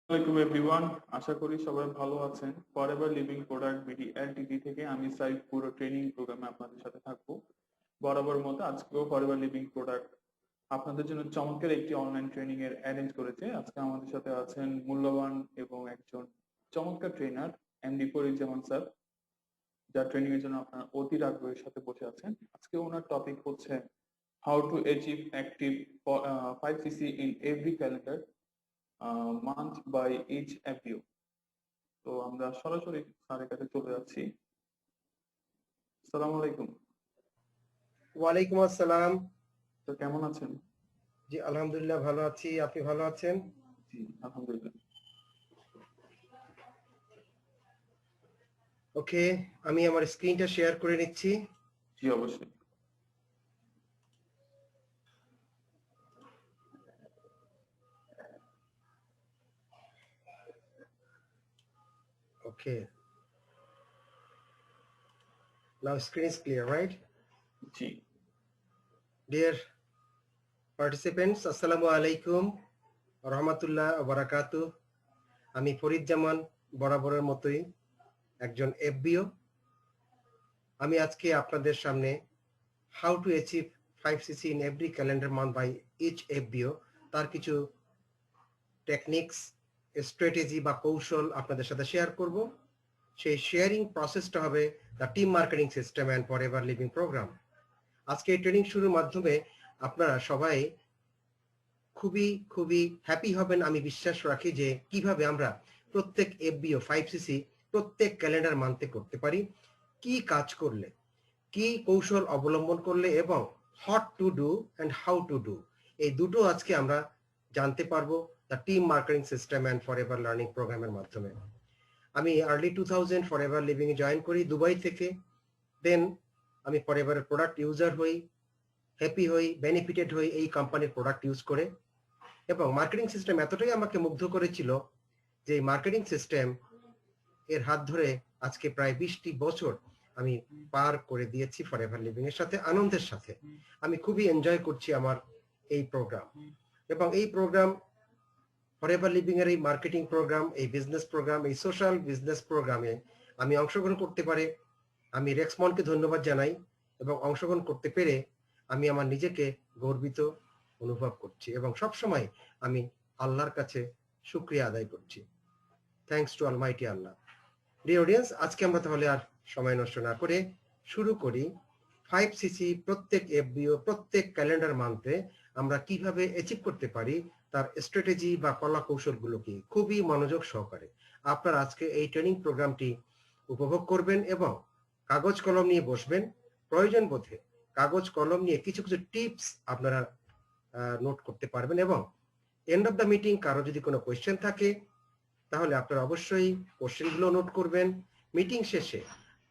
আসসালামু আলাইকুম এভরিওয়ান, আশা করি সবাই ভালো আছেন। Forever living product BD Ltd থেকে আমি সাইফ পুরো ট্রেনিং প্রোগ্রামে আপনাদের সাথে থাকবো। বরাবর মতো আজকেও ফরএভার লিভিং প্রোডাক্ট আপনাদের জন্য চমৎকার একটি অনলাইন ট্রেনিং এর অ্যারেঞ্জ করেছে। আজকে আমাদের সাথে আছেন মূল্যবান এবং একজন চমৎকার ট্রেনার এমডি ফরিদুজ্জামান স্যার, যার ট্রেনিং এর জন্য আপনার অধীর আগ্রহের সাথে বসে আছেন। আজকে ওনার টপিক হচ্ছে how to achieve active 5cc in every calendar month by each APO. তো আমরা সরাসরি স্যারের কাছে চলে যাচ্ছি। সালাম আলাইকুম। ওয়ালাইকুম আসসালাম। তো কেমন আছেন? জি আলহামদুলিল্লাহ ভালো আছি, আপনি ভালো আছেন? জি আলহামদুলিল্লাহ। ওকে, আমি আমার স্ক্রিনটা শেয়ার করে নিচ্ছি। জি অবশ্যই। ওকে, now screen is clear, right? G Dear participants, আসসালামু আলাইকুম রহমতুল্লাহ বারাকাতু। আমি ফরিদুজ্জামান, বরাবরের মতোই একজন এফবিও। আমি আজকে আপনাদের সামনে how to achieve 5cc in every calendar month by each FBO তার কিছু টেকনিক্স, স্ট্র্যাটেজি বা কৌশল আপনাদের সাথে শেয়ার করব। সেই শেয়ারিং প্রসেসটা হবে the team marketing system and forever living programme. আজকে এই ট্রেনিং শুরুর মাধ্যমে আপনারা সবাই খুবই হ্যাপি হবেন। আমি বিশ্বাস রাখি যে কিভাবে আমরা প্রত্যেক এফবিও 5cc প্রত্যেক ক্যালেন্ডার মান্থে করতে পারি, কি কাজ করলে, কি কৌশল অবলম্বন করলে এবং what to do and how to do, এই দুটো আজকে আমরা জানতে পারবো the team marketing system and forever learning প্রোগ্রামের মাধ্যমে। আমি আর্লি 2000 ফরএভার লিভিং এ জয়েন করি দুবাই থেকে। দেন আমি ফরএভারের প্রোডাক্ট ইউজার হই, হ্যাপি হই, বেনিফিটেড হই এই কোম্পানির প্রোডাক্ট ইউজ করে। এবং মার্কেটিং সিস্টেম এতটাই আমাকে মুগ্ধ করেছিল যে এই মার্কেটিং সিস্টেম এর হাত ধরে আজকে প্রায় 20টি বছর আমি পার করে দিয়েছি ফরএভার লিভিং এর সাথে, আনন্দের সাথে। আমি খুবই এনজয় করছি আমার এই প্রোগ্রাম। এবং এই প্রোগ্রাম ফরএভার লিভিং এর এই মার্কেটিং প্রোগ্রাম, এই বিজনেস প্রোগ্রাম, এই সোশ্যাল বিজনেস প্রোগ্রামে আমি অংশগ্রহণ করতে পারে আমি রেক্সমনকে ধন্যবাদ জানাই। এবং অংশগ্রহণ করতে পেরে আমি আমার নিজেকে গর্বিত অনুভব করছি এবং সবসময় আমি আল্লাহর কাছে শুকরিয়া আদায় করছি। Thanks to Almighty Allah. Dear audience, আজকে আমরা তাহলে আর সময় নষ্ট না করে শুরু করি। 5cc প্রত্যেক এফবিও প্রত্যেক ক্যালেন্ডার মান্থে আমরা কিভাবে অ্যাচিভ করতে পারি তার স্ট্র্যাটেজি বা কলা কৌশলগুলো কি, খুবই মনোযোগ সহকারে আপনারা আজকে এই ট্রেনিং প্রোগ্রামটি উপভোগ করবেন এবং কাগজ কলম নিয়ে বসবেন। প্রয়োজন বোধে কাগজ কলম নিয়ে কিছু কিছু টিপস আপনারা নোট করতে পারবেন এবং এন্ড অফ দ্য মিটিং কারো যদি কোনো কোয়েশ্চেন থাকে তাহলে আপনারা অবশ্যই কোশ্চেনগুলো নোট করবেন। মিটিং শেষে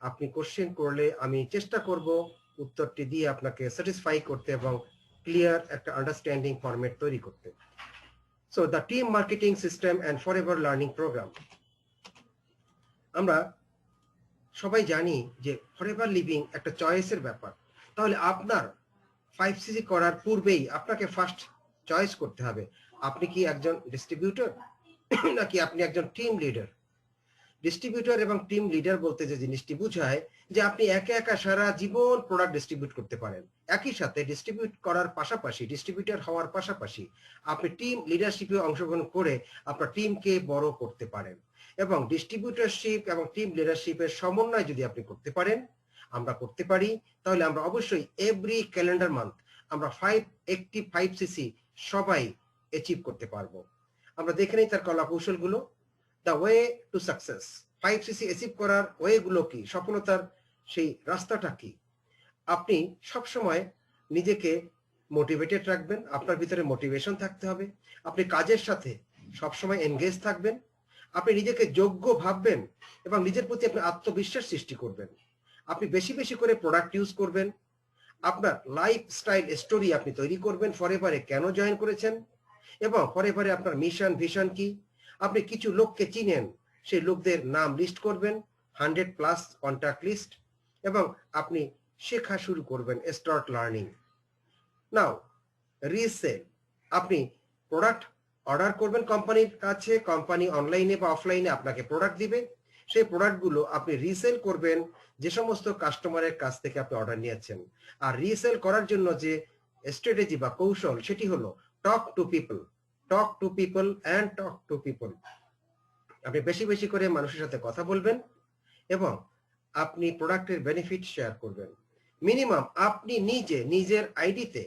আপনি কোশ্চেন করলে আমি চেষ্টা করব উত্তরটি দিয়ে আপনাকে স্যাটিসফাই করতে এবং ক্লিয়ার একটা আন্ডারস্ট্যান্ডিং ফরম্যাট তৈরি করতে। So the team marketing system and forever learning programme. আমরা সবাই জানি যে ফরএভার লিভিং একটা চয়েসের ব্যাপার। তাহলে আপনার 5cc করার পূর্বেই আপনাকে ফার্স্ট চয়েস করতে হবে, আপনি কি একজন ডিস্ট্রিবিউটর নাকি আপনি একজন টিম লিডার। ডিস্ট্রিবিউটর এবং টিম লিডার বলতে যে জিনিসটি বোঝায় যে আপনি একা একা সারা জীবন প্রোডাক্ট ডিস্ট্রিবিউট করতে পারেন, একই সাথে ডিস্ট্রিবিউট করার পাশাপাশি, ডিস্ট্রিবিউটর হওয়ার পাশাপাশি আপনি টিম লিডারশিপে অংশগ্রহণ করে আপনার টিমকে বড় করতে পারেন। এবং ডিস্ট্রিবিউটরশিপ এবং টিম লিডারশিপের সমন্বয় যদি আপনি করতে পারেন, আমরা করতে পারি, তাহলে আমরা অবশ্যই এভরি ক্যালেন্ডার মান্থ আমরা 5cc সবাই অ্যাচিভ করতে পারবো। আমরা দেখে নিই তার কলা কৌশলগুলো। The way to success, 5cc achieve করার ওয়েগুলো কি, সফলতার সেই রাস্তাটা কি। আপনি সবসময় নিজেকে মোটিভেটেড রাখবেন, আপনার ভিতরে মোটিভেশন থাকতে হবে। আপনি কাজের সাথে সবসময় এনগেজ থাকবেন, আপনি নিজেকে যোগ্য ভাববেন এবং নিজের প্রতি আপনি আত্মবিশ্বাস সৃষ্টি করবেন। আপনি বেশি বেশি করে প্রোডাক্ট ইউজ করবেন, আপনার লাইফস্টাইল স্টোরি আপনি তৈরি করবেন, ফরএভারে কেন জয়েন করেছেন এবং ফরএভারে আপনার মিশন ভিশন কি। আপনি কিছু লোককে চিনেন, সেই লোকদের নাম লিস্ট করবেন, 100+ কন্ট্যাক্ট লিস্ট, এবং আপনি শেখা শুরু করবেন, স্টার্ট লার্নিং। নাও রিসেল, আপনি প্রোডাক্ট অর্ডার করবেন কোম্পানির কাছে, কোম্পানি অনলাইনে বা অফলাইনে আপনাকে প্রোডাক্ট দিবে, সেই প্রোডাক্টগুলো আপনি রিসেল করবেন যে সমস্ত কাস্টমারের কাছ থেকে আপনি অর্ডার নিয়েছেন। আর রিসেল করার জন্য যে স্ট্র্যাটেজি বা কৌশল সেটি হলো টক to people, talk to people and talk to people. আপনি বেশি বেশি করে মানুষের সাথে কথা বলবেন এবং আপনি প্রোডাক্টের বেনিফিট শেয়ার করবেন। মিনিমাম আপনি নিজে নিজের আইডিতে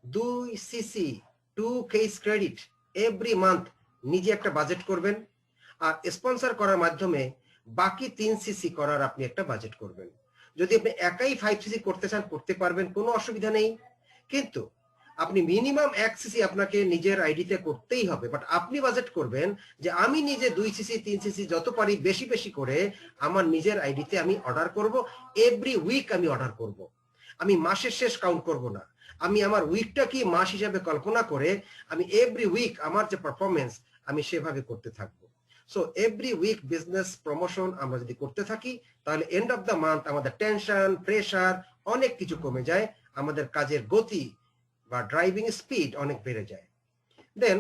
2 CC 2 case credit every month নিজে একটা বাজেট করবেন, আর স্পন্সর করার মাধ্যমে বাকি 3 সিসি করার আপনি একটা বাজেট করবেন। যদি আপনি একাই 5 সিসি করতে চান করতে পারবেন, কোনো অসুবিধা নেই, কিন্তু আপনি মিনিমাম 1 সিসি আপনাকে নিজের আইডিতে করতেই হবে। বাট আপনি বাজেট করবেন যে আমি নিজে 2 সিসি 3 সিসি যত পারি বেশি বেশি করে আমার নিজের আইডিতে আমি অর্ডার করব। এভরি উইক আমি অর্ডার করব, আমি মাসের শেষ কাউন্ট করব না, আমি আমার উইকটা কি মাস হিসাবে কল্পনা করে আমি এভরি উইক আমার যে পারফরমেন্স আমি সেভাবে করতে থাকবো। So every week business promotion আমরা যদি করতে থাকি তাহলে এন্ড অফ দ্য মান্থ আমাদের টেনশন প্রেশার অনেক কিছু কমে যায়, আমাদের কাজের গতি বা ড্রাইভিং স্পিড অনেক বেড়ে যায়। দেন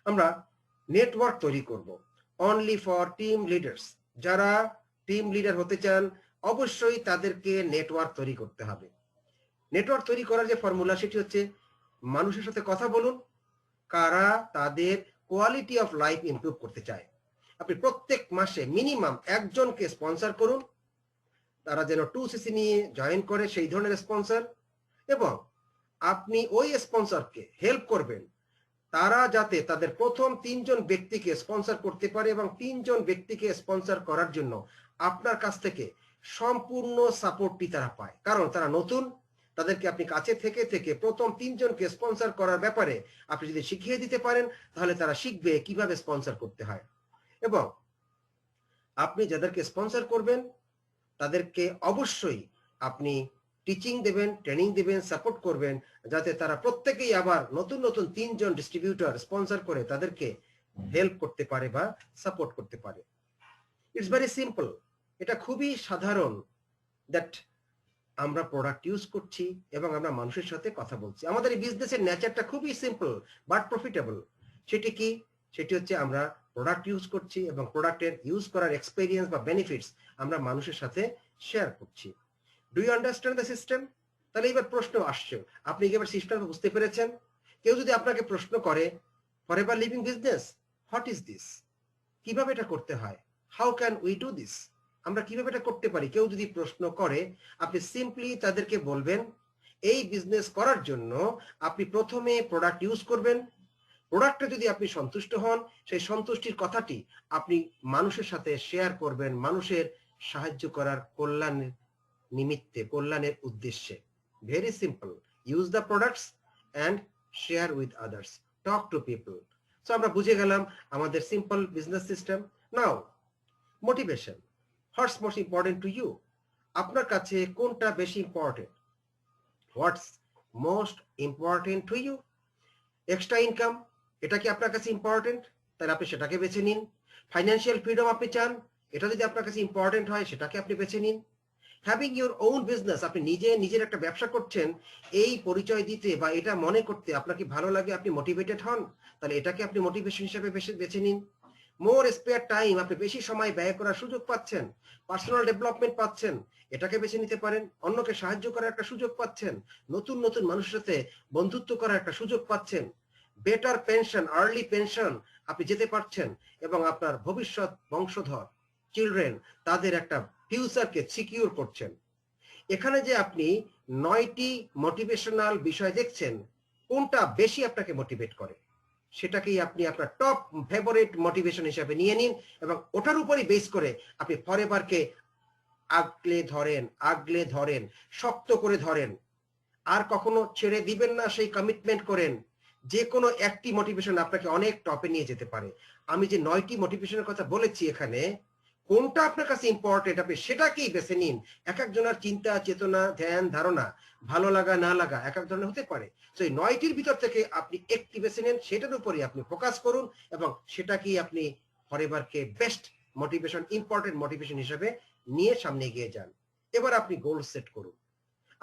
আমরা নেটওয়ার্ক তৈরি করব অনলি ফর টিম লিডার্স। যারা টিম লিডার হতে চান অবশ্যই তাদেরকে নেটওয়ার্ক তৈরি করতে হবে। নেটওয়ার্ক তৈরি করার যে ফর্মুলা সেটি হচ্ছে মানুষের সাথে কথা বলুন কারা তাদের কোয়ালিটি অফ লাইফ ইমপ্রুভ করতে চায়। আপনি প্রত্যেক মাসে মিনিমাম একজনকে স্পন্সর করুন, তারা যেন 2 সিসি নিয়ে জয়েন করে সেই ধরনের স্পন্সর, এবং আপনি ওই স্পন্সরকে হেল্প করবেন তারা যাতে তাদের প্রথম 3 জন ব্যক্তিকে স্পন্সর করতে পারে, এবং 3 জন ব্যক্তিকে স্পন্সর করার জন্য আপনার কাছ থেকে সম্পূর্ণ সাপোর্টটি তারা পায়। কারণ তারা নতুন, তাদেরকে আপনি কাছে থেকে থেকে প্রথম 3 জনকে স্পন্সর করার ব্যাপারে আপনি যদি শিখিয়ে দিতে পারেন তাহলে তারা শিখবে কিভাবে স্পন্সর করতে হয়। এবং আপনি যাদেরকে স্পন্সর করবেন তাদেরকে অবশ্যই আপনি টিচিং দেবেন, ট্রেনিং দেবেন, সাপোর্ট করবেন, যাতে তারা প্রত্যেকেই আবার নতুন নতুন 3 জন ডিস্ট্রিবিউটর স্পন্সর করে তাদেরকে হেল্প করতে পারে বা সাপোর্ট করতে পারে। ইটস ভেরি সিম্পল, এটা খুবই সাধারণ দ্যাট আমরা প্রোডাক্ট ইউজ করছি এবং আমরা মানুষের সাথে কথা বলছি। আমাদের এই বিজনেসের নেচারটা খুবই সিম্পল বাট প্রফিটেবল। সেটি কি? সেটি হচ্ছে আমরা প্রোডাক্ট ইউজ করছি এবং প্রোডাক্টের ইউজ করার এক্সপেরিয়েন্স বা বেনিফিটস আমরা মানুষের সাথে শেয়ার করছি। Do you understand the system? তাহলে এবার প্রশ্ন আসছে, আপনি কি এবার সিস্টেম বুঝতে পেরেছেন? কেউ যদি আপনাকে প্রশ্ন করে forever living business, what is this, কিভাবে এটা করতে হয়, how can we do this, আমরা কিভাবে এটা করতে পারি, কেউ যদি প্রশ্ন করে আপনি সিম্পলি তাদেরকে বলবেন এই বিজনেস করার জন্য আপনি প্রথমে প্রোডাক্ট ইউজ করবেন, প্রোডাক্টে যদি আপনি সন্তুষ্ট হন সেই সন্তুষ্টির কথাটি আপনি মানুষের সাথে শেয়ার করবেন, মানুষের সাহায্য করার কল্যাণের নিমিত্তে, কল্যাণের উদ্দেশ্যে। Very simple, use the products and share with others, talk to people. So আমরা বুঝে গেলাম আমাদের simple business system. Now motivation, what's most important to you? আপনার কাছে কোনটা বেশি important? What's most important to you? Extra income, এটা কি আপনার কাছে ইম্পর্টেন্ট? তাহলে আপনি সেটাকে বেছে নিন। ফাইন্যান্সিয়াল ফ্রিডম আপনি চান, এটা যদি আপনার কাছে ইম্পর্টেন্ট হয় সেটাকে আপনি বেছে নিন। হ্যাভিং ইউর ওন বিজনেস, আপনি নিজে নিজের একটা ব্যবসা করছেন, এই পরিচয় দিতে বা এটা মনে করতে আপনার কি ভালো লাগে, আপনি মোটিভেটেড হন, তাহলে এটাকে আপনি মোটিভেশন হিসেবে বেছে নিন। মোর স্পেয়ার টাইম, আপনি বেশি সময় ব্যয় করার সুযোগ পাচ্ছেন, পার্সোনাল ডেভেলপমেন্ট পাচ্ছেন, এটাকে বেছে নিতে পারেন। অন্যকে সাহায্য করার একটা সুযোগ পাচ্ছেন, নতুন নতুন মানুষের সাথে বন্ধুত্ব করার একটা সুযোগ পাচ্ছেন, বেটার পেনশন, আর্লি পেনশন আপনি যেতে পারছেন, এবং আপনার ভবিষ্যৎ বংশধর চিলড্রেন তাদের একটা ফিউচারকে সিকিউর করছেন। এখানে যে আপনি 9টি মোটিভেশনাল বিষয় দেখছেন, কোনটা বেশি আপনাকে মোটিভেট করে সেটাকেই আপনি আপনার টপ ফেভারিট মোটিভেশন হিসেবে নিয়ে নিন, এবং ওটার উপরই বেস করে আপনি ফরএভারকে আগলে ধরেন, শক্ত করে ধরেন, আর কখনো ছেড়ে দিবেন না, সেই কমিটমেন্ট করেন। যে কোনো একটি মোটিভেশন আপনাকে অনেক টপে নিয়ে যেতে পারে। আমি যে 9টি মোটিভেশনের কথা বলেছি এখানে, কোনটা আপনার কাছে ইম্পর্টেন্ট আপনি সেটাকেই বেছে নিন। এক একজনের চিন্তা চেতনা ধ্যান ধারণা ভালো লাগা না লাগা এক এক ধরনের হতে পারে। তো এই 9টির ভিতর থেকে আপনি একটি বেছে নেন, সেটার উপরে আপনি ফোকাস করুন এবং সেটাকেই আপনি ফরএভারকে বেস্ট মোটিভেশন, ইম্পর্টেন্ট মোটিভেশন হিসেবে নিয়ে সামনে এগিয়ে যান। এবার আপনি গোল সেট করুন,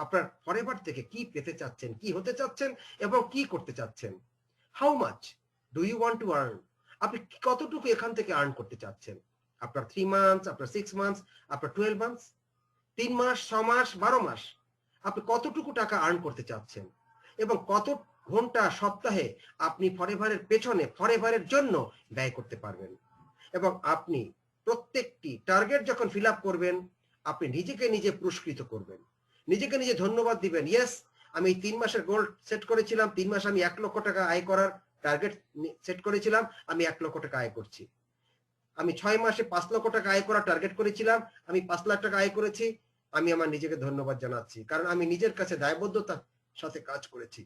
আপনার ফরএভার থেকে কি পেতে চাচ্ছেন, কি হতে চাচ্ছেন এবং কি করতে চাচ্ছেন। How much, do you want to earn? আপনি কতটুকু এখান থেকে আর্ন করতে চাচ্ছেন? আপনার 3 মান্থস, আপনার 6 মান্থস, আপনার 12 মান্থস, 3 মাস, 6 মাস, 12 মাস, আপনি কতটুকু টাকা আর্ন করতে চাচ্ছেন এবং কত ঘন্টা সপ্তাহে আপনি ফরএভারের পেছনে, ফরএভারের জন্য ব্যয় করতে পারবেন। এবং আপনি প্রত্যেকটি টার্গেট যখন ফিল আপ করবেন, আপনি নিজেকে নিজে পুরস্কৃত করবেন, নিজেকে নিজে ধন্যবাদ দিবেন। ইয়েস, আমি 3 মাসের গোল সেট করেছিলাম, 3 মাস আমি 1 লক্ষ টাকা আয় করার টার্গেট সেট করেছিলাম, আমি 1 লক্ষ টাকা আয় করছি। আমি 6 মাসে 5 লক্ষ টাকা আয় করার টার্গেট করেছিলাম, আমি 5 লাখ টাকা আয় করেছি। আমি আমার নিজেকে ধন্যবাদ জানাচ্ছি, কারণ আমি নিজের কাছে দায়বদ্ধতার সাথে কাজ করেছি।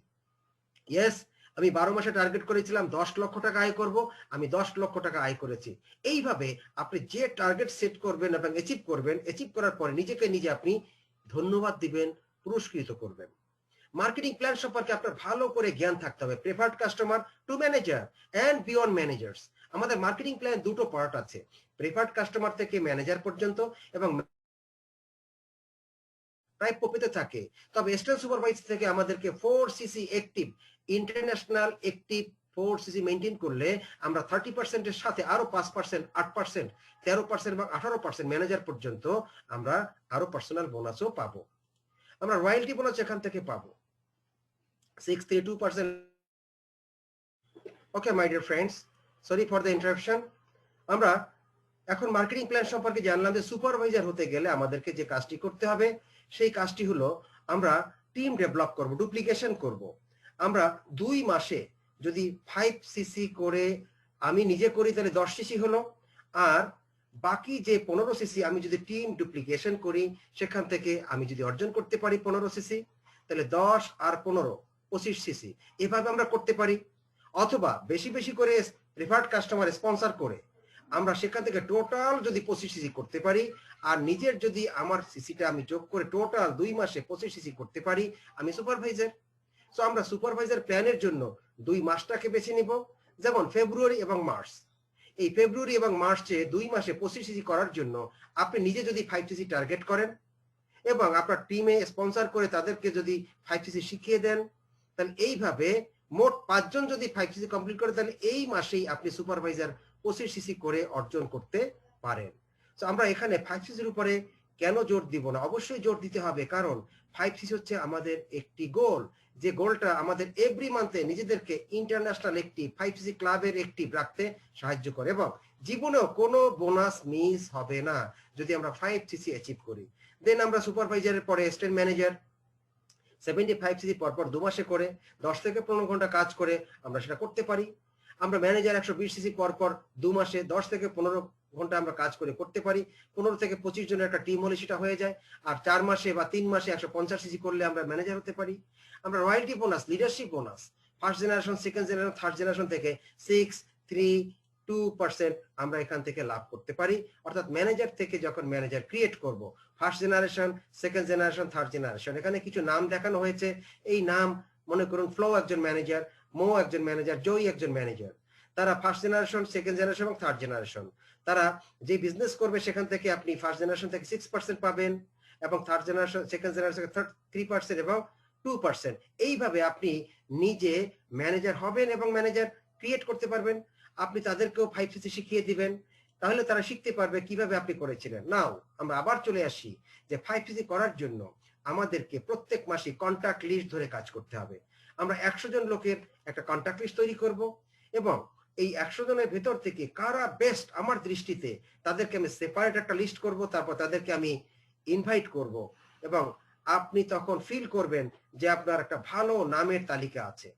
ইয়েস, আমি 12 মাসে টার্গেট করেছিলাম 10 লক্ষ টাকা আয় করব, আমি 10 লক্ষ টাকা আয় করেছি। এইভাবে আপনি যে টার্গেট সেট করবেন এবং অ্যাচিভ করবেন, অ্যাচিভ করার পরে নিজেকে নিজে আপনি ধন্যবাদ দিবেন, পুরস্কৃত করবেন। মার্কেটিং প্ল্যান সম্পর্কে আপনার ভালো করে জ্ঞান থাকতে হবে। Preferred customer to manager and beyond managers. আমাদের মার্কেটিং প্ল্যান দুটো পার্ট আছে, প্রেফার্ড কাস্টমার থেকে ম্যানেজার পর্যন্ত এবং প্রাপ্য পেতে থাকে। তবে স্টেল সুপারভাইজার থেকে আমাদেরকে 4cc active, international active 4cc maintain করলে আমরা 30% এর সাথে আরো 5%, 8%, 13% এবং 18% ম্যানেজার পর্যন্ত আমরা আরো পার্সোনাল বোনাসও পাবো। আমরা রয়্যালটি বোনাস এখান থেকে পাবো 632%। Okay my dear friends, sorry for the interruption. আমরা এখন মার্কেটিং প্ল্যান সম্পর্কে জানলাম যে সুপারভাইজার হতে গেলে আমাদেরকে যে কাজটি করতে হবে সেই কাজটি হলো আমরা টিম ডেভেলপ করব, ডুপ্লিকেশন করব। আমরা 2 মাসে যদি 5cc করে আমি নিজে করি তাহলে 10cc হলো, আর বাকি যে 15cc আমি যদি টিম ডুপ্লিকেশন করি সেখান থেকে আমি যদি অর্জন করতে পারি 15cc, তাহলে 10 আর 15 25cc এভাবে আমরা করতে পারি। অথবা বেশি বেশি করে প্রেফার্ড কাস্টমার স্পন্সর করে আমরা সেখান থেকে টোটাল যদি 25cc করতে পারি, আর নিজের যদি আমার সিসিটা আমি যোগ করে টোটাল 2 মাসে 25cc করতে পারি, আমি সুপারভাইজার। সো আমরা সুপারভাইজার প্ল্যানের জন্য 2 মাসটাকে বেছে নিব, যেমন ফেব্রুয়ারি এবং মার্চ। এই ফেব্রুয়ারি এবং মার্চে 2 মাসে 25cc করার জন্য আপনি নিজে যদি 5cc টার্গেট করেন এবং আপনার টিমে স্পন্সর করে তাদেরকে যদি 5cc শিখিয়ে দেন, তাহলে এইভাবে মোট 5 জন যদি 5cc কমপ্লিট করে তাহলে এই মাসেই আপনি সুপারভাইজার 25cc করে অর্জন করতে পারেন। তো আমরা এখানে 5cc-র উপরে কেন জোর দিব না? অবশ্যই জোর দিতে হবে, কারণ 5cc হচ্ছে আমাদের একটি গোল, যে গোলটা আমাদের এভরি মান্থে নিজেদেরকে ইন্টারন্যাশনাল একটি 5cc ক্লাবের অ্যাক্টিভ রাখতে সাহায্য করে এবং জীবনেও কোনো বোনাস মিস হবে না যদি আমরা 5cc অ্যাচিভ করি। দেন আমরা সুপারভাইজারের পরে অ্যাসিস্ট্যান্ট ম্যানেজার 75cc পরপর 2 মাসে করে 10 থেকে 15 ঘন্টা কাজ করে আমরা সেটা করতে পারি। আমরা ম্যানেজার 120cc পরপর 2 মাসে 10 থেকে 15 ঘন্টা আমরা কাজ করে করতে পারি। 15 থেকে 25 জনের একটা টিম হলে সেটা হয়ে যায়। আর 4 মাসে বা 3 মাসে 150cc করলে আমরা ম্যানেজার হতে পারি। আমরা royalty bonus, leadership bonus first generation, second generation, third generation থেকে 6, 3, 2% আমরা এখান থেকে লাভ করতে পারি। অর্থাৎ ম্যানেজার থেকে যখন ম্যানেজার ক্রিয়েট করব, first generation, second generation, third generation, এখানে কিছু নাম দেখানো হয়েছে। এই নাম মনে করুন ফ্লো একজন ম্যানেজার, মো একজন ম্যানেজার, জয়ী একজন ম্যানেজার। তারা ফার্স্ট জেনারেশন, সেকেন্ড জেনারেশন এবং থার্ড জেনারেশন। তারা যে বিজনেস করবে সেখান থেকে আপনি ফার্স্ট জেনারেশন থেকে 6% পাবেন এবং থার্ড জেনারেশন, সেকেন্ড জেনারেশন থেকে 3% এবং 2%। এইভাবে আপনি নিজে ম্যানেজার হবেন এবং ম্যানেজার ক্রিয়েট করতে পারবেন। আপনি তাদেরকেও 5cc শিখিয়ে দিবেন, তাহলে তারা শিখতে পারবে কিভাবে আপনি করেছিলেন। নাও আমরা আবার চলে আসি যে 5cc করার জন্য আমাদেরকে প্রত্যেক মাসে কন্টাক্ট লিস্ট ধরে কাজ করতে হবে। আমরা 100 জন লোকের একটা কন্টাক্ট লিস্ট তৈরি করব এবং এই 100 জনের ভেতর থেকে কারা বেস্ট আমার দৃষ্টিতে তাদেরকে আমি সেপারেট একটা লিস্ট করব, তারপর তাদেরকে আমি ইনভাইট করব এবং আপনি তখন ফিল করবেন যে আপনার একটা ভালো নামের তালিকা আছে।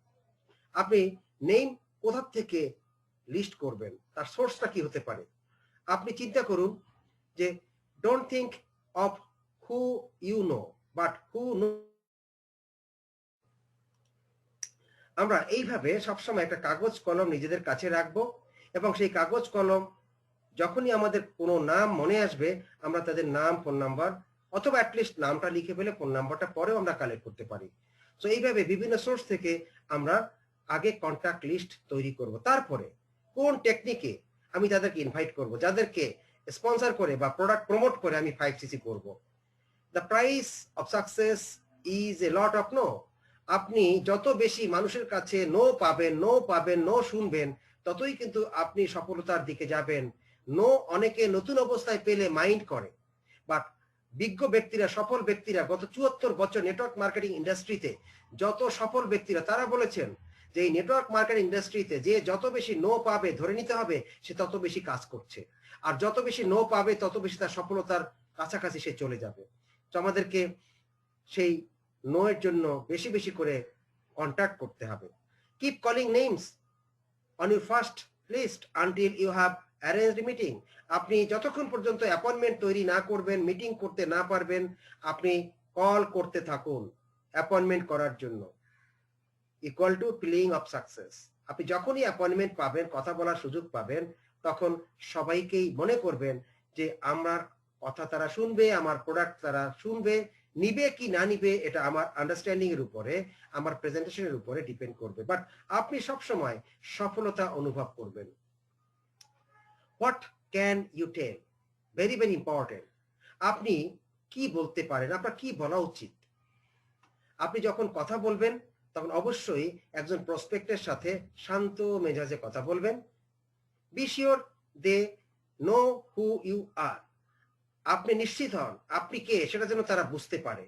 আপনি নেম কোথা থেকে লিস্ট করবেন, তার সোর্সটা কি হতে পারে? আপনি চিন্তা করুন যে don't think of who you know but who know. আমরা এইভাবে সবসময় একটা কাগজ কলম নিজেদের কাছে রাখবো এবং সেই কাগজ কলম যখনই আমাদের কোনো নাম মনে আসবে আমরা তাদের নাম, ফোন নাম্বার অথবা অ্যাটলিস্ট নামটা লিখে ফেলে ফোন নাম্বারটা পরেও আমরা কালেক্ট করতে পারি। তো এইভাবে বিভিন্ন সোর্স থেকে আমরা আগে কন্ট্যাক্ট লিস্ট তৈরি করব। তারপরে কোন টেকনিকে আমি তাদেরকে ইনভাইট করব, যাদেরকে স্পন্সর করে বা প্রোডাক্ট প্রমোট করে আমি 5cc করব। The price of success is a lot of no. আপনি যত বেশি মানুষের কাছে নো শুনবেন, ততই কিন্তু আপনি সফলতার দিকে যাবেন। নো অনেকে নতুন অবস্থায় পেলে মাইন্ড করে, বাট বিজ্ঞ ব্যক্তিরা, সফল ব্যক্তিরা, গত 74 বছর নেটওয়ার্ক মার্কেটিং ইন্ডাস্ট্রিতে যত সফল ব্যক্তিরা, তারা বলেছেন যে এই নেটওয়ার্ক মার্কেটিং ইন্ডাস্ট্রিতে যে যত বেশি নো পাবে, ধরে নিতে হবে সে তত বেশি কাজ করছে, আর যত বেশি নো পাবে তত বেশি তার সফলতার কাছাকাছি সে চলে যাবে। তো আমাদেরকে সেই নো এর জন্য বেশি বেশি করে কন্ট্যাক্ট করতে হবে। Keep calling names on your first list until you have arranged meeting. আপনি যতক্ষণ পর্যন্ত অ্যাপয়েন্টমেন্ট তৈরি না করবেন, মিটিং করতে না পারবেন, আপনি কল করতে থাকুন অ্যাপয়েন্টমেন্ট করার জন্য। Equal to playing of success. আপনি যখনই অ্যাপয়েন্টমেন্ট পাবেন, কথা বলার সুযোগ পাবেন, তখন সবাইকেই মনে করবেন যে আমার কথা তারা শুনবে, আমার প্রোডাক্ট তারা শুনবে, নিবে কি না নিবে এটা আমার আন্ডারস্ট্যান্ডিং এর উপরে, আমার প্রেজেন্টেশনের উপরে ডিপেন্ড করবে, বাট আপনি সব সময় সফলতা অনুভব করবেন। What can you tell, very very important. আপনি কি বলতে পারেন, আপনার কি বলা উচিত। আপনি যখন কথা বলবেন তখন অবশ্যই একজন প্রসপেক্টের সাথে শান্ত মেজাজে কথা বলবেন। Be sure they know who you are. আপনি নিশ্চিত হন আপনি কে সেটা যেন তারা বুঝতে পারে।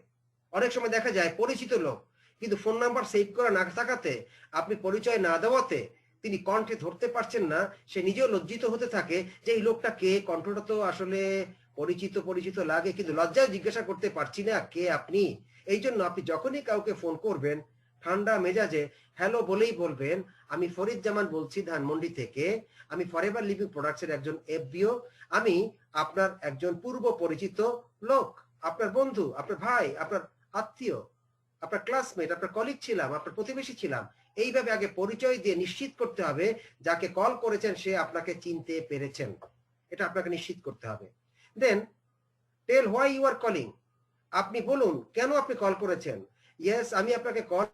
অনেক সময় দেখা যায় পরিচিত লোক, কিন্তু ফোন নাম্বার সেভ করা না থাকাতে, আপনি পরিচয় না দেওয়াতে তিনি কণ্ঠে ধরতে পারছেন না, সে নিজেও লজ্জিত হতে থাকে যে এই লোকটা কে, কণ্ঠটা তো আসলে পরিচিত পরিচিত লাগে, কিন্তু লজ্জায় জিজ্ঞাসা করতে পারছি না কে আপনি। এই জন্য আপনি যখনই কাউকে ফোন করবেন, ঠান্ডা মেজাজে হ্যালো বলেই বলবেন, আমি ফরিদ জামান বলছি ধানমন্ডি থেকে, আমি ফরএভার লিভিং প্রোডাক্টসের একজন এফবিও, আমি আপনার একজন পূর্ব পরিচিত লোক, আপনার বন্ধু, আপনার ভাই, আপনার আত্মীয়, আপনার ক্লাসমেট, আপনার কলিগ ছিলাম, আপনার প্রতিবেশী ছিলাম। এইভাবে আগে পরিচয় দিয়ে নিশ্চিত করতে হবে যাকে কল করেছেন সে আপনাকে চিনতে পেরেছেন, এটা আপনাকে নিশ্চিত করতে হবে। দেন টেল হোয়াই ইউ আর কলিং। আপনি বলুন কেন আপনি কল করেছেন। ইয়েস, আমি আপনাকে call,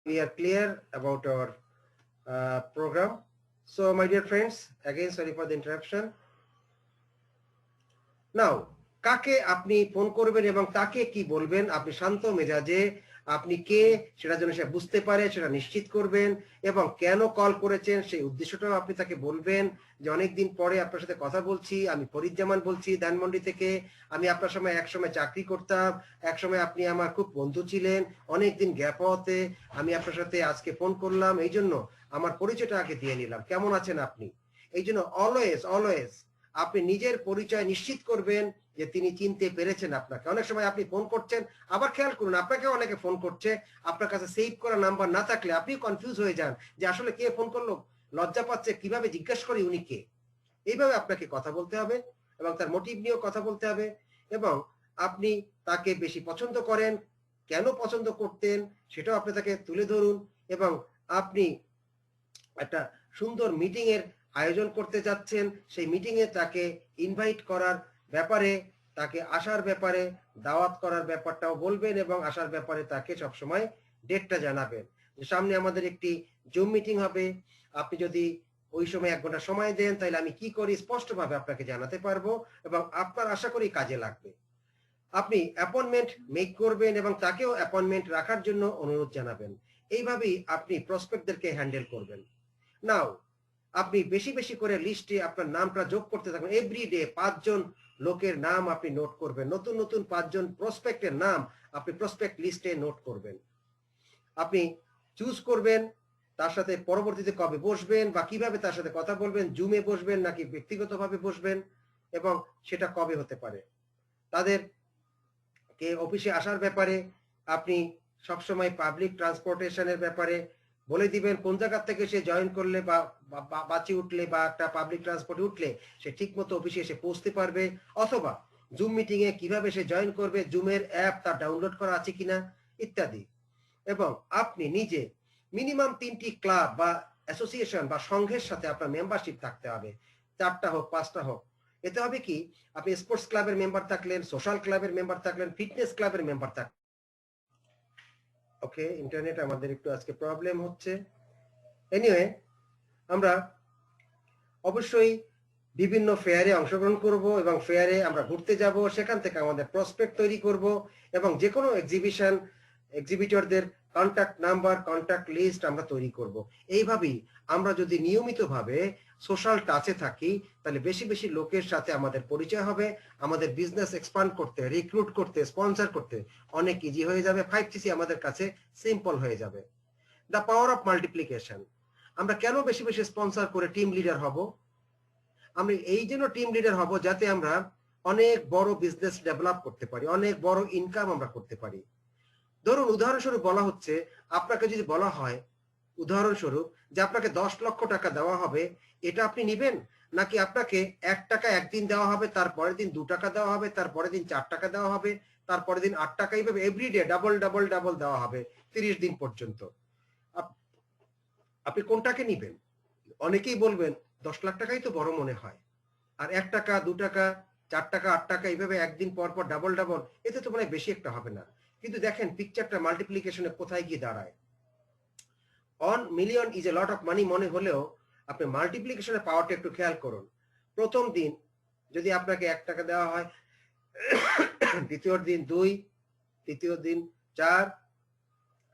we are clear about our program. So my dear friends, again sorry for the interruption. নাও, কাকে আপনি ফোন করবেন এবং তাকে কি বলবেন, আপনি শান্ত মেজাজে আপনি কে সেটা যেন সে বুঝতে পারে সেটা নিশ্চিত করবেন, এবং কেন কল করেছেন সেই উদ্দেশ্যটাও আপনি তাকে বলবেন যে অনেকদিন পরে আপনার সাথে কথা বলছি, আমি ফরিদ জামান বলছি ধানমন্ডি থেকে, আমি আপনার সময় একসময় চাকরি করতাম, একসময় আপনি আমার খুব বন্ধু ছিলেন, অনেকদিন গ্যাপ হতে আমি আপনার সাথে আজকে ফোন করলাম, এই জন্য আমার পরিচয়টা আগে দিয়ে নিলাম, কেমন আছেন আপনি। এই জন্য অলওয়েজ আপনি নিজের পরিচয় নিশ্চিত করবেন যে তিনি চিনতে পেরেছেন আপনাকে। অনেক সময় আপনি ফোন করছেন, আবার খেয়াল করুন আপনাকে অনেকে ফোন করছে, আপনার কাছে সেভ করা নাম্বার না থাকলে আপনি কনফিউজ হয়ে যান যে আসলে কে ফোন করলো, লজ্জা পাচ্ছে, কিভাবে জিজ্ঞেস করি উনি কে। এইভাবে আপনাকে কথা বলতে হবে এবং তার মোটিভ নিয়েও কথা বলতে হবে, এবং আপনি তাকে বেশি পছন্দ করেন, কেন পছন্দ করতেন সেটাও আপনি তাকে তুলে ধরুন, এবং আপনি একটা সুন্দর মিটিং এর আয়োজন করতে যাচ্ছেন, সেই মিটিং এ তাকে ইনভাইট করার ব্যাপারে, তাকে আসার ব্যাপারে, দাওয়াত করার ব্যাপারটাও বলবেন, এবং আসার ব্যাপারে তাকে সবসময় ডেটটা জানাবেন যে সামনে আমাদের একটি জুম মিটিং হবে, আপনি যদি ওই সময় 1 ঘন্টা সময় দেন তাহলে আমি কি করি স্পষ্টভাবে আপনাকে জানাতে পারবো, এবং আপনার আশা করি কাজে লাগবে। আপনি অ্যাপয়েন্টমেন্ট মেক করবেন এবং তাকেও অ্যাপয়েন্টমেন্ট রাখার জন্য অনুরোধ জানাবেন। এইভাবেই আপনি প্রসপেক্টদেরকে হ্যান্ডেল করবেন। নাও, আপনি বেশি বেশি করে লিস্টে আপনার নামটা যোগ করতে থাকবেন। এভরিডে 5 জন লোকের নাম আপনি নোট করবেন, নতুন নতুন 5 জন প্রসপেক্টের নাম আপনি প্রসপেক্ট লিস্টে নোট করবেন। আপনি চুজ করবেন তার সাথে পরবর্তীতে কবে বসবেন বা কিভাবে তার সাথে কথা বলবেন, জুমে বসবেন নাকি ব্যক্তিগতভাবে বসবেন, এবং সেটা কবে হতে পারে। তাদের কে অফিসে আসার ব্যাপারে আপনি সবসময় পাবলিক ট্রান্সপোর্টেশনের ব্যাপারে বলে দিবেন, কোন জায়গা থেকে সে জয়েন করলে বা বাঁচি উঠলে বা একটা পাবলিক ট্রান্সপোর্টে উঠলে সে ঠিক মতো অফিসে এসে পৌঁছতে পারবে, অথবা জুম মিটিং এ কিভাবে সে জয়েন করবে, জুমের অ্যাপ তার ডাউনলোড করা আছে কিনা ইত্যাদি। এবং আপনি নিজে মিনিমাম 3টি ক্লাব বা অ্যাসোসিয়েশন বা সংঘের সাথে আপনার মেম্বারশিপ থাকতে হবে, 4টা হোক 5টা হোক। এতে হবে কি, আপনি স্পোর্টস ক্লাবের মেম্বার থাকলেন, সোশ্যাল ক্লাবের মেম্বার থাকলেন, ফিটনেস ক্লাবের মেম্বার থাকলেন। ওকে, ইন্টারনেট আমাদের একটু আজকে প্রবলেম হচ্ছে। এনিওয়ে, আমরা অবশ্যই বিভিন্ন ফেয়ারে অংশগ্রহণ করব এবং ফেয়ারে আমরা ঘুরতে যাব, সেখান থেকে আমাদের প্রসপেক্ট তৈরি করব এবং যে কোনো এক্সিবিটরদের কন্ট্যাক্ট নাম্বার, কন্ট্যাক্ট লিস্ট আমরা তৈরি করব। এইভাবেই আমরা যদি নিয়মিতভাবে সোশ্যাল টাচে থাকি, তাহলে বেশি বেশি লোকের সাথে আমাদের পরিচয় হবে, আমাদের বিজনেস এক্সপান্ড করতে, রিক্রুট করতে, স্পন্সর করতে অনেক ইজি হয়ে যাবে। 5cc আমাদের কাছে সিম্পল হয়ে যাবে। The power of multiplication. আমরা কেন বেশি বেশি স্পন্সর করে টিম লিডার হব? আমরা এই জন্য টিম লিডার হব যাতে আমরা অনেক বড় বিজনেস ডেভেলপ করতে পারি, অনেক বড় ইনকাম আমরা করতে পারি। ধরুন উদাহরণস্বরূপ বলা হচ্ছে, আপনাকে যদি বলা হয় উদাহরণস্বরূপ যে আপনাকে 10 লক্ষ টাকা দেওয়া হবে, এটা আপনি নিবেন? নাকি আপনাকে 1 টাকা একদিন দেওয়া হবে, তারপরের দিন 2 টাকা দেওয়া হবে, তারপরের দিন 4 টাকা দেওয়া হবে, তারপরের দিন 8 টাকা, এইভাবে এভরিডে ডাবল ডাবল ডাবল দেওয়া হবে 30 দিন পর্যন্ত? আপনি কোনটাকে নিবেন? অনেকেই বলবেন 10 লাখ টাকাই তো বড় মনে হয়, আর 1 টাকা 2 টাকা 4 টাকা 8 টাকা এইভাবে একদিন পর পর ডাবল ডাবল, এতে তো মানে বেশি একটা হবে না। কিন্তু দেখেন পিকচারটা মাল্টিপ্লিকেশনে কোথায় গিয়ে দাঁড়ায়। 1 million is a lot of money মনে হলেও আপনি মাল্টিপ্লিকেশনের পাওয়ারটা একটু খেয়াল করুন। প্রথম দিন যদি আপনাকে 1 টাকা দেওয়া হয়, দ্বিতীয় দিন 2, তৃতীয় দিন 4,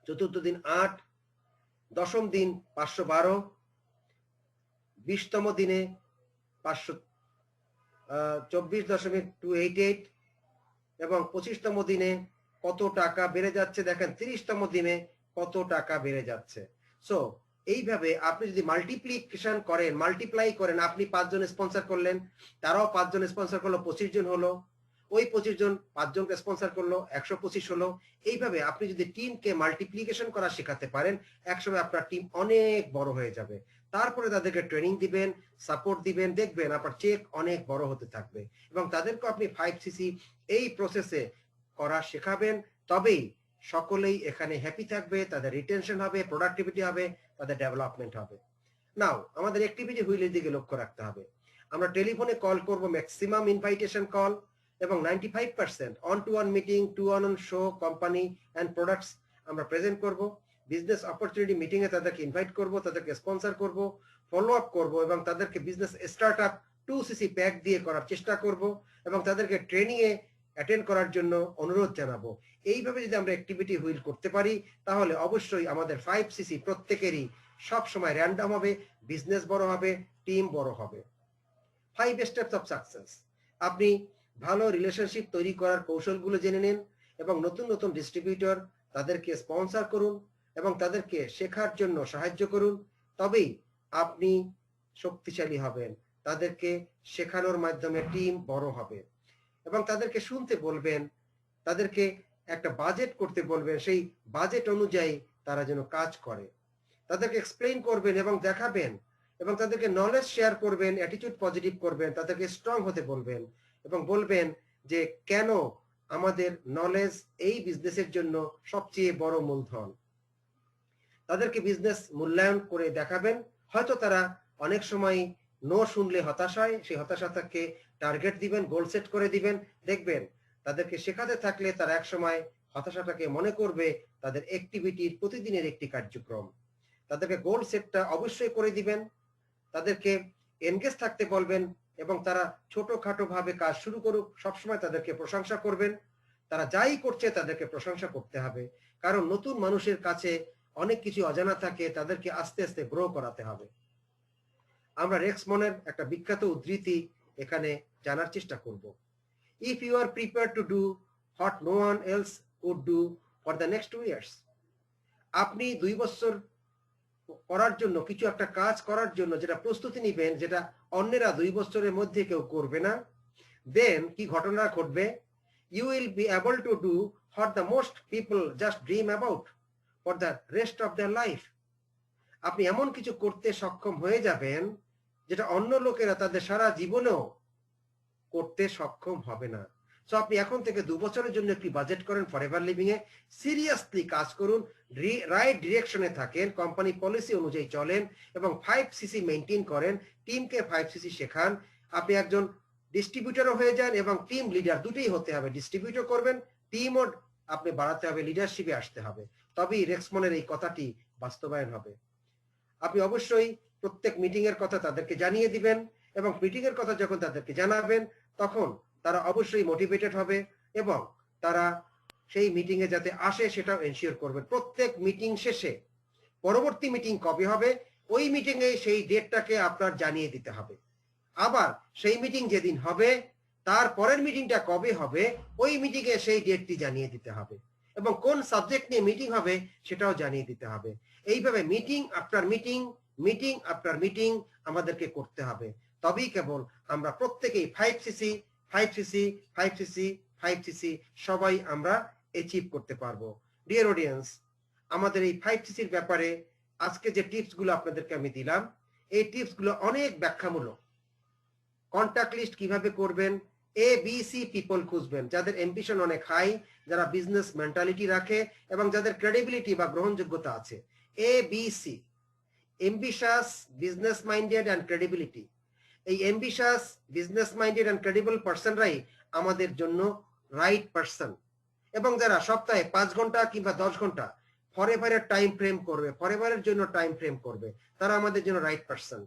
চতুর্থ দিন 8, দশম দিন 512, 20তম দিনে 524.288 এবং 25তম দিনে কত টাকা বেড়ে যাচ্ছে দেখেন, 30তম দিনে কত টাকা বেড়ে যাচ্ছে। সো এইভাবে আপনি যদি মাল্টিপ্লিকেশন করেন, মাল্টিপ্লাই করেন, আপনি 5 জন স্পন্সর করলেন, তারাও 5 জন স্পন্সর করলো, 25 জন হলো, ওই 25 জন 5 জনকে স্পন্সর করলো, 125 হলো। এইভাবে আপনি যদি টিমকে মাল্টিপ্লিকেশন করা শেখাতে পারেন, একসময় আপনার টিম অনেক বড় হয়ে যাবে। তারপরে তাদেরকে ট্রেনিং দিবেন, সাপোর্ট দিবেন, দেখবেন আপনার চেক অনেক বড় হতে থাকবে এবং তাদেরকে আপনি 5cc এই প্রসেসে করা শেখাবেন। তবেই সকলেই এখানে হ্যাপি থাকবে, তাদের রিটেনশন হবে, প্রোডাক্টিভিটি হবে, তাদের ডেভেলপমেন্ট হবে। নাও আমাদের অ্যাক্টিভিটি হুইলের দিকে লক্ষ্য রাখতে হবে। আমরা টেলিফোনে কল করব, ম্যাক্সিমাম ইনভাইটেশন কল, এবং 95% one to one meeting, two on show, company and products আমরা প্রেজেন্ট করব। বিজনেস অপরচুনিটি মিটিং এ তাদেরকে ইনভাইট করব, তাদেরকে স্পন্সর করব, ফলো আপ করব এবং তাদেরকে বিজনেস স্টার্টআপ 2cc প্যাক দিয়ে করার চেষ্টা করব এবং তাদেরকে ট্রেনিং এ অ্যাটেন্ড করার জন্য অনুরোধ জানাবো। এইভাবে যদি আমরা অ্যাক্টিভিটি হুইল করতে পারি, তাহলে অবশ্যই আমাদের 5cc প্রত্যেকেরই সব সময় র্যান্ডম হবে, বিজনেস বড় হবে, টিম বড় হবে। 5 স্টেপস অফ সাকসেস। আপনি ভালো রিলেশনশিপ তৈরি করার কৌশলগুলো জেনে নিন এবং নতুন নতুন ডিস্ট্রিবিউটর তাদেরকে স্পন্সর করুন এবং তাদেরকে শেখার জন্য সাহায্য করুন। তবেই আপনি শক্তিশালী হবেন, তাদেরকে শেখানোর মাধ্যমে টিম বড় হবে এবং তাদেরকে শুনতে বলবেন, তাদেরকে একটা বাজেট করতে বলবেন, সেই বাজেট অনুযায়ী তারা যেন কাজ করে। তাদেরকে এক্সপ্লেইন করবেন এবং দেখাবেন এবং তাদেরকে নলেজ শেয়ার করবেন, অ্যাটিটিউড পজিটিভ করবেন, তাদেরকে স্ট্রং হতে বলবেন এবং বলবেন যে কেন আমাদের নলেজ এই বিজনেসের জন্য সবচেয়ে বড় মূলধন। তাদেরকে বিজনেস মূল্যায়ন করে দেখাবেন। হয়তো তারা অনেক সময় নো শুনলে হতাশ হয়, সেই হতাশাটাকে টার্গেট দিবেন, গোল সেট করে দিবেন। দেখবেন তাদেরকে শেখাতে থাকলে তারা একসময় হতাশাটাকে মনে করবে তাদের অ্যাক্টিভিটির প্রতিদিনের একটি কার্যক্রম। তাদেরকে গোল সেটটা অবশ্যই করে দিবেন, তাদেরকে এনগেজ থাকতে বলবেন এবং তারা ছোটখাটো ভাবে কাজ শুরু করুক, সবসময় তাদেরকে প্রশংসা করবেন। তারা যাই করছে তাদেরকে প্রশংসা করতে হবে, কারণ নতুন মানুষের কাছে অনেক কিছু অজানা থাকে, তাদেরকে আস্তে আস্তে গ্রো করাতে হবে। আমরা রেক্সমনের একটা বিখ্যাত উদ্ধৃতি এখানে জানার চেষ্টা করব। If you are prepared to do what no one else would do for the next 2 years, আপনি 2 বছর করার জন্য, কিছু একটা কাজ করার জন্য যেটা প্রস্তুতি নিবেন, যেটা অন্যেরা 2 বছরের মধ্যে কেউ করবে না, দেন কি ঘটনা ঘটবে? You will be able to do what the most people just dream about for the rest of their life. আপনি এমন কিছু করতে সক্ষম হয়ে যাবেন যেটা অন্য লোকেরা তাদের সারা জীবনেও করতে সক্ষম হবে না। সো আপনি এখন থেকে 2 বছরের জন্য একটি বাজেট করেন ফরএভার লিভিং এ, সিরিয়াসলি কাজ করুন, রাইট ডিরেকশনে থাকেন, কোম্পানি পলিসি অনুযায়ী চলেন এবং 5cc মেইনটেইন করেন, টিমকে 5cc শেখান। আপনি একজন ডিস্ট্রিবিউটরও হয়ে যান এবং টিম লিডার, দুটোই হতে হবে। ডিস্ট্রিবিউটর করবেন, টিমও আপনি বাড়াতে হবে, লিডারশিপে আসতে হবে, তবেই রেক্সমনের এই কথাটি বাস্তবায়ন হবে। আপনি অবশ্যই প্রত্যেক মিটিং এর কথা তাদেরকে জানিয়ে দিবেন এবং মিটিং এর কথা যখন তাদেরকে জানাবেন তখন তারা অবশ্যই মোটিভেটেড হবে এবং তারা সেই মিটিং এ যাতে আসে সেটাও এনশিওর করবেন। প্রত্যেক মিটিং শেষে পরবর্তী মিটিং কবে হবে ওই মিটিং এ সেই ডেটটাকে আপনার জানিয়ে দিতে হবে। আবার সেই মিটিং যেদিন হবে তার পরের মিটিংটা কবে হবে ওই মিটিং এ সেই ডেটটি জানিয়ে দিতে হবে এবং কোন সাবজেক্ট নিয়ে মিটিং হবে সেটাও জানিয়ে দিতে হবে। এইভাবে meeting after meeting, meeting after meeting আমাদেরকে করতে হবে। তবেই কেবল আমরা প্রত্যেকেই 5cc 5cc 5cc 5cc সবাই আমরা অ্যাচিভ করতে পারবো। ডিয়ার অডিয়েন্স, আমাদের এই 5cc এর ব্যাপারে আজকে যে টিপস গুলো আপনাদেরকে আমি দিলাম এই টিপস গুলো অনেক ব্যাখ্যামূলক। কন্টাক্ট লিস্ট কিভাবে করবেন, ABC পিপল খুঁজবেন যাদের অ্যাম্বিশন অনেক হাই, যারা বিজনেস মেন্টালিটি রাখে এবং যাদের ক্রেডিবিলিটি বা গ্রহণযোগ্যতা আছে। ABC, ambitious, business minded and credibility. এই ambitious, business minded and credible পার্সনরাই আমাদের জন্য রাইট পার্সন। এবং যারা সপ্তাহে 5 ঘন্টা কিংবা 10 ঘন্টা ফরএভারের টাইম ফ্রেম করবে, ফরএভারের জন্য টাইম ফ্রেম করবে, তারা আমাদের জন্য রাইট পার্সন।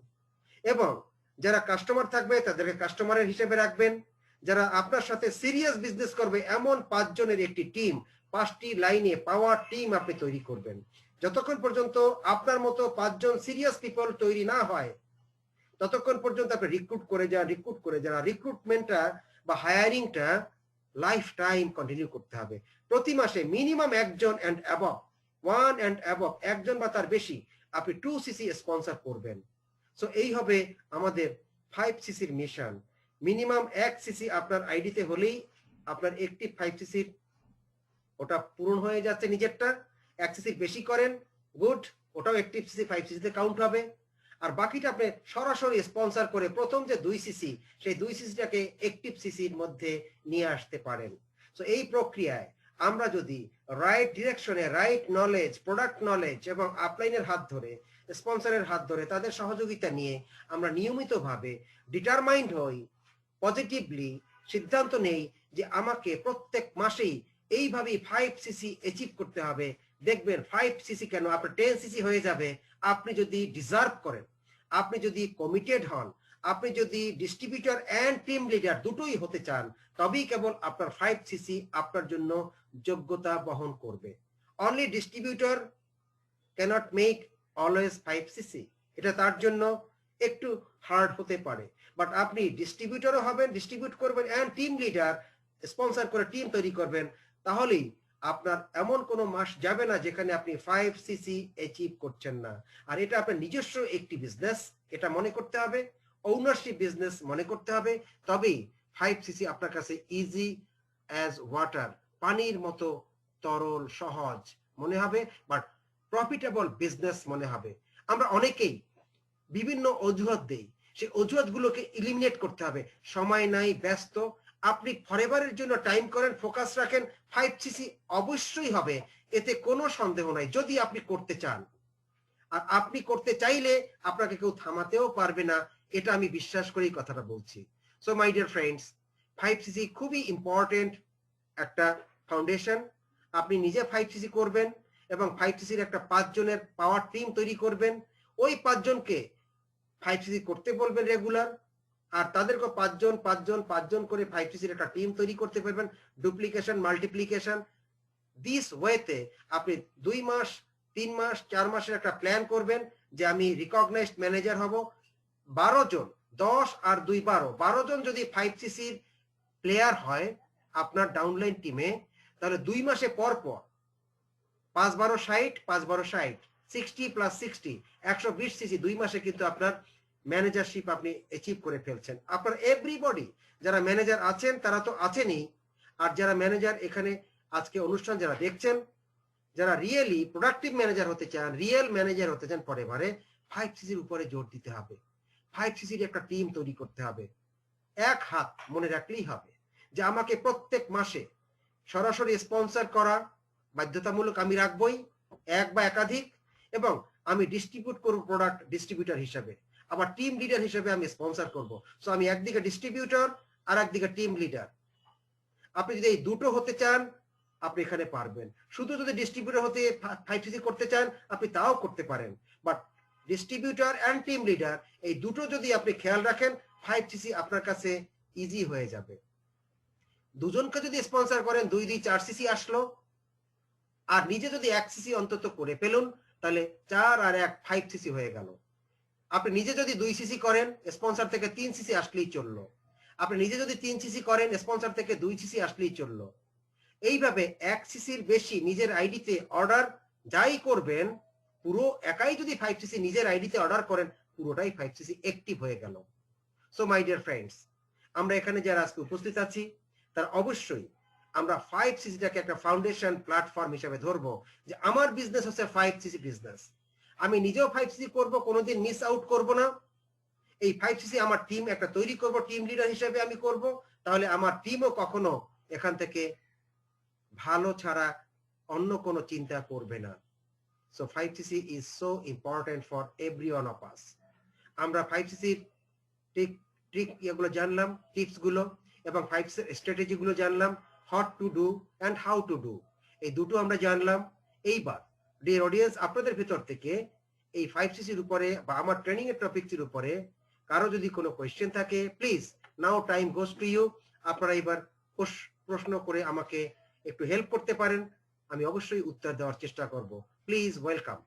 এবং যারা কাস্টমার থাকবে তাদেরকে কাস্টমারের হিসেবে রাখবেন। যারা আপনার সাথে সিরিয়াস বিজনেস করবে এমন 5 জনের একটি টিম, 5টি লাইনে পাওয়ার টিম আপনি তৈরি করবেন। যতক্ষণ পর্যন্ত আপনার মতো 5 জন সিরিয়াস পিপল তৈরি না হয় ততক্ষণ পর্যন্ত আপনি রিক্রুট করে যান। রিক্রুটমেন্টটা বা হায়ারিংটা লাইফ টাইম কন্টিনিউ করতে হবে। প্রতি মাসে মিনিমাম একজন অ্যান্ড অ্যাবভ, 1 অ্যান্ড অ্যাবভ, একজন বা তার বেশি আপনি 2cc স্পন্সর করবেন। সো এই হবে আমাদের 5cc এর মিশন। মিনিমাম 1cc আপনার আইডিতে হলেই আপনার একটি 5cc ওটা পূরণ হয়ে যাচ্ছে নিজেরটা। 1cc বেশি করেন, গুড, ওটাও একটিভ সিসি 5cc তে কাউন্ট হবে। আর বাকিটা আপনি সরাসরি স্পন্সর করে প্রথম যে 2cc সেই 2cc-টাকে একটিভ সিসির মধ্যে নিয়ে আসতে পারেন। সো এই প্রক্রিয়ায় আমরা যদি রাইট ডিরেকশনে, রাইট নলেজ, প্রোডাক্ট নলেজ এবং আপলাইনের হাত ধরে, স্পন্সরের হাত ধরে তাদের সহযোগিতা নিয়ে আমরা নিয়মিতভাবে ডিটারমাইন্ড হই, পজিটিভলি সিদ্ধান্ত নেই যে আমাকে প্রত্যেক মাসেই এইভাবেই 5cc অ্যাচিভ করতে হবে, দেখবেন 5cc কেন আপনার 10cc হয়ে যাবে। আপনি যদি ডিজার্ভ করেন, আপনি যদি কমিটেড হন, আপনি যদি ডিস্ট্রিবিউটর এন্ড টিম লিডার দুটোই হতে চান, তবেই কেবল আপনার 5cc আপনার জন্য যোগ্যতা বহন করবে। Only distributor cannot make always 5cc, এটা তার জন্য একটু হার্ড হতে পারে। বাট আপনি ডিস্ট্রিবিউটরও হবেন, ডিস্ট্রিবিউট করবেন এন্ড টিম লিডার স্পন্সর করে টিম তৈরি করবেন, তাহলেই আপনার এমন কোনো মাস যাবে না যেখানে আপনি 5cc অ্যাচিভ করছেন না। আর এটা আপনার নিজস্ব একটি বিজনেস, এটা মনে করতে হবে, ওনারশিপ বিজনেস মনে করতে হবে, তবেই 5cc আপনার কাছে ইজি অ্যাজ ওয়াটার, পানির মতো তরল সহজ মনে হবে, বাট প্রফিটেবল বিজনেস মনে হবে। আমরা অনেকেই বিভিন্ন অজুহাত দেই, সেই অজুহাতগুলোকে এলিমিনেট করতে হবে। সময় নাই, ব্যস্ত, আপনি ফরএভারের জন্য টাইম করেন, ফোকাস রাখেন, 5cc অবশ্যই হবে, এতে কোনো সন্দেহ নাই যদি আপনি করতে চান। আর আপনি করতে চাইলে আপনাকে কেউ থামাতেও পারবে না, এটা আমি বিশ্বাস করেই কথাটা বলছি। So my dear friends, 5cc খুবই ইম্পর্টেন্ট একটা ফাউন্ডেশন। আপনি নিজে 5cc করবেন এবং 5cc একটা 5 জনের পাওয়ার টিম তৈরি করবেন। ওই 5 জনকে 5cc করতে বলবেন রেগুলার, আর তাদেরকে 5 জন করে 5cc একটা টিম তৈরি করতে পারবেন। ডুপ্লিকেশন, মাল্টিপ্লিকেশন, দিস ওয়েতে আপনি 2 মাস, 3 মাস, 4 মাসের একটা প্ল্যান করবেন যে আমি রিকগনাইজড ম্যানেজার হব। 12 জন, 10 আর 2 12 জন যদি 5cc প্লেয়ার হয় আপনার ডাউনলাইন টিমে, তাহলে 2 মাসে পর 5 12 60, 5 12 60, 60 প্লাস 60, 120cc 2 মাসে কিন্তু আপনার ম্যানেজারশিপ আপনি অ্যাচিভ করে ফেলছেন। আপনার এভরিবডি যারা ম্যানেজার আছেন তারা তো আছেনই, আর যারা ম্যানেজার এখানে আজকে অনুষ্ঠান যারা দেখছেন, যারা রিয়েলি প্রোডাক্টিভ ম্যানেজার হতে চান, রিয়েল ম্যানেজার হতে চান ফরএভারে, 5cc-র উপরে জোর দিতে হবে। 5cc-র একটা টিম তৈরি করতে হবে। এক হাত মনে রাখলেই হবে যে আমাকে প্রত্যেক মাসে সরাসরি স্পন্সর করা বাধ্যতামূলক আমি রাখবই, এক বা একাধিক, এবং আমি ডিস্ট্রিবিউট করব প্রোডাক্ট ডিস্ট্রিবিউটর হিসেবে, আবার টিম লিডার হিসেবে আমি স্পন্সর করব। সো আমি একদিকে ডিস্ট্রিবিউটর আর একদিকে টিম লিডার। আপনি যদি এই দুটো হতে চান আপনি এখানে পারবেন। শুধু যদি ডিস্ট্রিবিউটর হতে 5cc করতে চান আপনি তাও করতে পারেন, but distributor and team leader এই দুটো যদি আপনি খেয়াল রাখেন 5cc আপনার কাছে ইজি হয়ে যাবে। দুজনকে যদি স্পন্সর করেন 2-4cc আসলো, আর নিজে যদি 1cc অন্তত করে ফেলুন, তাহলে 4 আর 1 5cc হয়ে গেল। আপনি নিজে যদি 2cc করেন, স্পন্সর থেকে 3cc আসলেই চললো। আপনি নিজে যদি 3cc করেন, স্পন্সর থেকে 2cc আসলেই চললো। এইভাবে 1cc-র বেশি নিজের আইডিতে অর্ডার যাই করবেন, পুরো একাই যদি 5cc নিজের আইডিতে অর্ডার করেন, পুরোটাই 5cc অ্যাক্টিভ হয়ে গেল। সো মাই ডিয়ার ফ্রেন্ডস, আমরা এখানে যারা আজকে উপস্থিত আছি, তার অবশ্যই আমরা 5cc-টাকে একটা ফাউন্ডেশন প্ল্যাটফর্ম হিসেবে ধরবো, যে আমার বিজনেস হচ্ছে 5cc বিজনেস। আমি নিজেও 5cc করব, কোনোদিন মিস আউট করব না। এই 5cc আমার টিম একটা তৈরি করব, টিম লিডার হিসেবে আমি করব, তাহলে আমার টিমও কখনো এখান থেকে ভালো ছাড়া অন্য কোনো চিন্তা করবে না। So 5cc is so important for every one of us. আমরা 5cc-র ট্রিক এগুলো জানলাম, টিপস গুলো, এবং 5cc স্ট্র্যাটেজি গুলো জানলাম, what to do and how to do, এই দুটো আমরা জানলাম। এইবার ডিয়ার অডিয়েন্স, আপনাদের ভিতর থেকে এই 5cc-র উপরে বা আমার ট্রেনিং এর টপিকটির উপরে কারো যদি কোনো কোয়েশ্চেন থাকে, please now time goes to you. আপনারা এবার প্রশ্ন করে আমাকে একটু হেল্প করতে পারেন, আমি অবশ্যই উত্তর দেওয়ার চেষ্টা করব। Please welcome.